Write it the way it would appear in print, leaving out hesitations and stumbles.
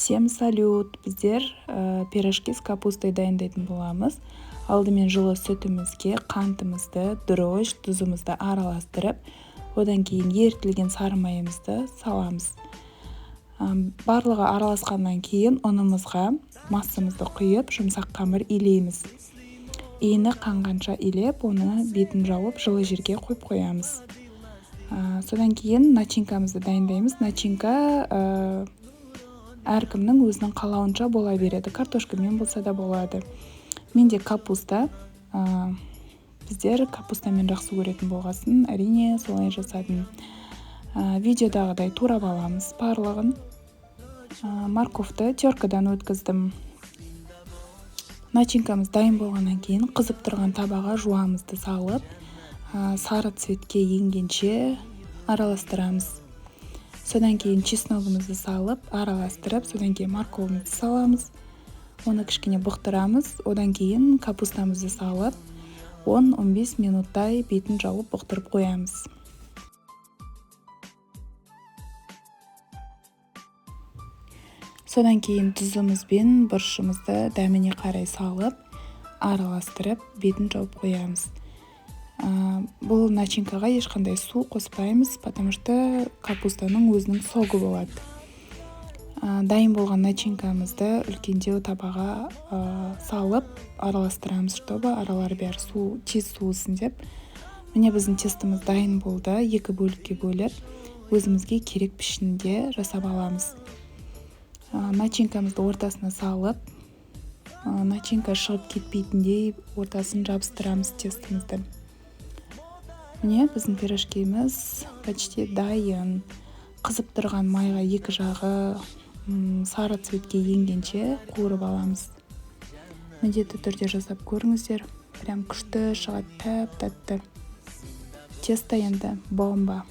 Всем салют! Біздер пирожки с капустой дайындайтын боламыз. Алдымен жылы сүтімізге қантымызды, дрожж, тұзымызды араластырып, одан кейін ерітілген сары майымызды саламыз. Барлығы араласқаннан кейін ұнымызға массамызды құйып, жұмсақ қамыр илейміз. Иіні қанғанша илеп, оны бетін жауып, жылы жерге қойып қоямыз. Содан кейін начинкамызды дайындаймыз. Начинка әркімнің өзінің қалауынша бола береді. Картошкамен болса да болады. Менде капуста. Біздер капустамен жақсы көретін болғасын, әрине солай жасадым. Видеодағыдай турап аламыз барлығын. Морковты теркадан өткіздім. Начинкамыз дайын болғаннан кейін қызып тұрған табаға жуамызды салып, сары цветке енгенше араластырамыз. Содан кейін чесногымызды салып, араластырып, содан кейін морковымызды саламыз. Оны кішкене бұқтырамыз. Одан кейін капустамызды салып, 10-15 минуттай бетін жауып бұқтырып қоямыз. Содан кейін тұзымыз бен бұрышымызды дәміне қарай салып, араластырып, бетін жауып қоямыз. Бұл начинкаға ешқандай су қоспаймыз, потому что капустаның өзінің согы болады. Дайын болған начинкамызды үлкендеу табаға салып, араластырамыз, чтобы аралары бәрі тез суысын деп. Міне біздің тестіміз дайын болды. 2 бөлікке бөліп, өзімізге керек пішінде жасап аламыз. Начинкамызды ортасына салып, начинка шығып кетпейтіндей ортасын жабыстырамыз тестімізді. Міне біздің пирожкеміз почти дайын. Қызып тұрған майға екі жағы сары цветке енгенше қуырып аламыз. Міндетті түрде жасап көріңіздер. Прям күшті шығады, тәп-тәтті. Тесто енді бомба.